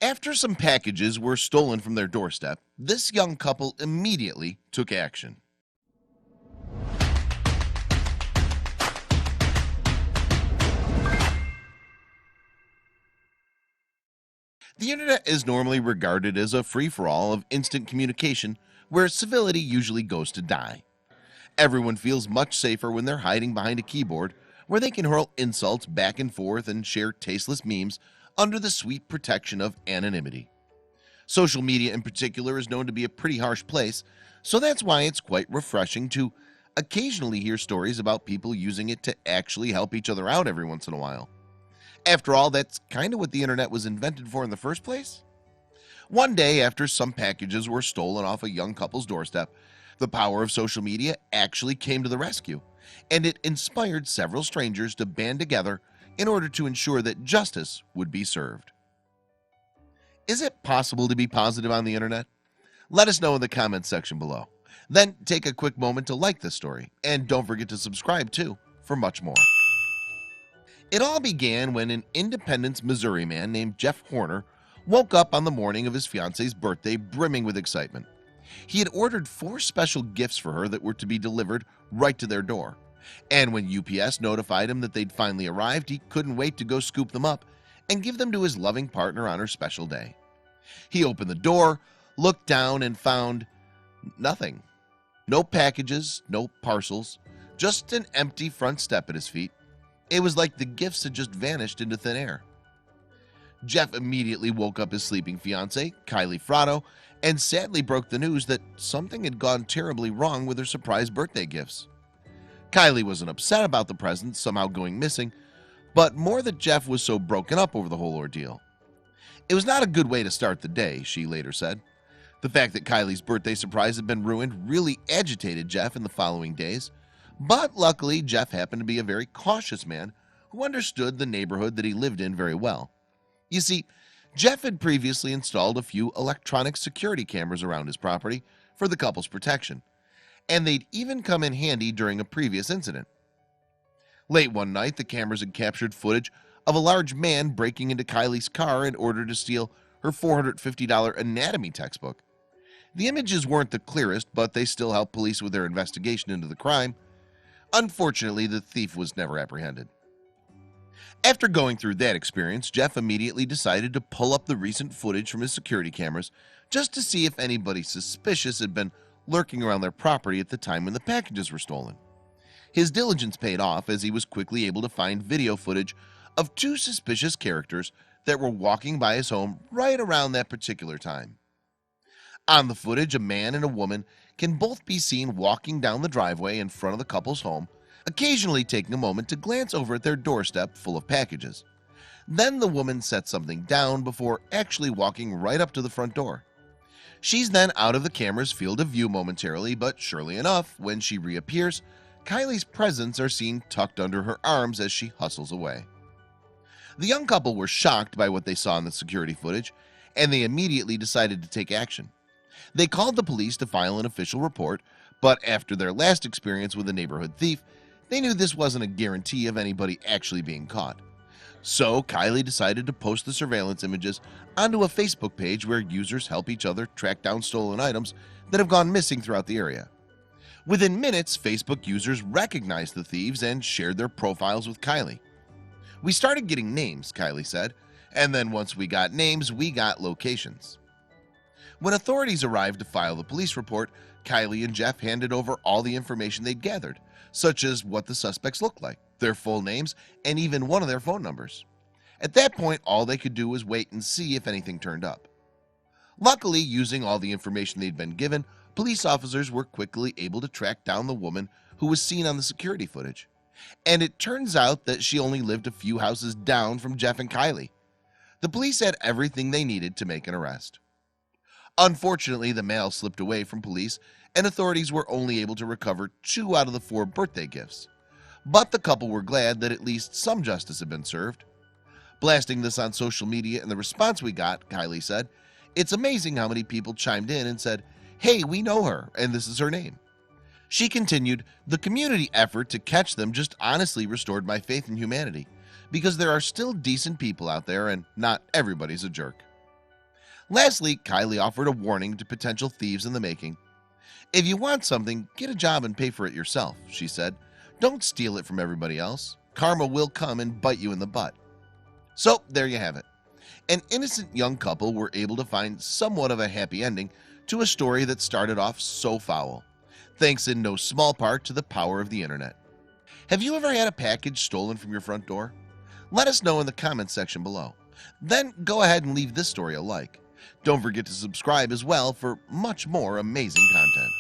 After some packages were stolen from their doorstep, this young couple immediately took action. The internet is normally regarded as a free-for-all of instant communication where civility usually goes to die. Everyone feels much safer when they're hiding behind a keyboard where they can hurl insults back and forth and share tasteless memes under the sweet protection of anonymity. Social media in particular is known to be a pretty harsh place, so that's why it's quite refreshing to occasionally hear stories about people using it to actually help each other out every once in a while. After all, that's kind of what the internet was invented for in the first place. One day, after some packages were stolen off a young couple's doorstep, the power of social media actually came to the rescue, and it inspired several strangers to band together in order to ensure that justice would be served. Is it possible to be positive on the internet? Let us know in the comments section below. Then take a quick moment to like this story, and don't forget to subscribe too for much more. It all began when an Independence, Missouri man named Jeff Horner woke up on the morning of his fiance's birthday brimming with excitement. He had ordered 4 special gifts for her that were to be delivered right to their door, and when UPS notified him that they'd finally arrived, he couldn't wait to go scoop them up and give them to his loving partner on her special day. He opened the door, looked down, and found nothing. No packages, no parcels, just an empty front step at his feet. It was like the gifts had just vanished into thin air. Jeff immediately woke up his sleeping fiancée, Kylie Frotto, and sadly broke the news that something had gone terribly wrong with her surprise birthday gifts. Kylie wasn't upset about the presents somehow going missing, but more that Jeff was so broken up over the whole ordeal. It was not a good way to start the day, she later said. The fact that Kylie's birthday surprise had been ruined really agitated Jeff in the following days, but luckily Jeff happened to be a very cautious man who understood the neighborhood that he lived in very well. You see, Jeff had previously installed a few electronic security cameras around his property for the couple's protection, and they'd even come in handy during a previous incident. Late one night, the cameras had captured footage of a large man breaking into Kylie's car in order to steal her $450 anatomy textbook. The images weren't the clearest, but they still helped police with their investigation into the crime. Unfortunately, the thief was never apprehended. After going through that experience, Jeff immediately decided to pull up the recent footage from his security cameras just to see if anybody suspicious had been lurking around their property at the time when the packages were stolen. His diligence paid off as he was quickly able to find video footage of 2 suspicious characters that were walking by his home right around that particular time. On the footage, a man and a woman can both be seen walking down the driveway in front of the couple's home, occasionally taking a moment to glance over at their doorstep full of packages. Then the woman sets something down before actually walking right up to the front door. She's then out of the camera's field of view momentarily, but surely enough, when she reappears, Kylie's presents are seen tucked under her arms as she hustles away. The young couple were shocked by what they saw in the security footage, and they immediately decided to take action. They called the police to file an official report, but after their last experience with a neighborhood thief, they knew this wasn't a guarantee of anybody actually being caught. So Kylie decided to post the surveillance images onto a Facebook page where users help each other track down stolen items that have gone missing throughout the area. Within minutes, Facebook users recognized the thieves and shared their profiles with Kylie. "We started getting names," Kylie said, "and then once we got names, we got locations." When authorities arrived to file the police report, Kylie and Jeff handed over all the information they'd gathered, such as what the suspects looked like, their full names, and even one of their phone numbers. At that point, all they could do was wait and see if anything turned up. Luckily, using all the information they'd been given, police officers were quickly able to track down the woman who was seen on the security footage. And it turns out that she only lived a few houses down from Jeff and Kylie. The police had everything they needed to make an arrest. Unfortunately, the mail slipped away from police, and authorities were only able to recover 2 out of the 4 birthday gifts. But the couple were glad that at least some justice had been served. Blasting this on social media and the response we got, Kylie said, "It's amazing how many people chimed in and said, 'Hey, we know her, and this is her name.'" She continued, "The community effort to catch them just honestly restored my faith in humanity, because there are still decent people out there and not everybody's a jerk." Lastly, Kylie offered a warning to potential thieves in the making. "If you want something, get a job and pay for it yourself," she said. "Don't steal it from everybody else. Karma will come and bite you in the butt." So there you have it. An innocent young couple were able to find somewhat of a happy ending to a story that started off so foul, thanks in no small part to the power of the internet. Have you ever had a package stolen from your front door? Let us know in the comments section below. Then go ahead and leave this story a like. Don't forget to subscribe as well for much more amazing content.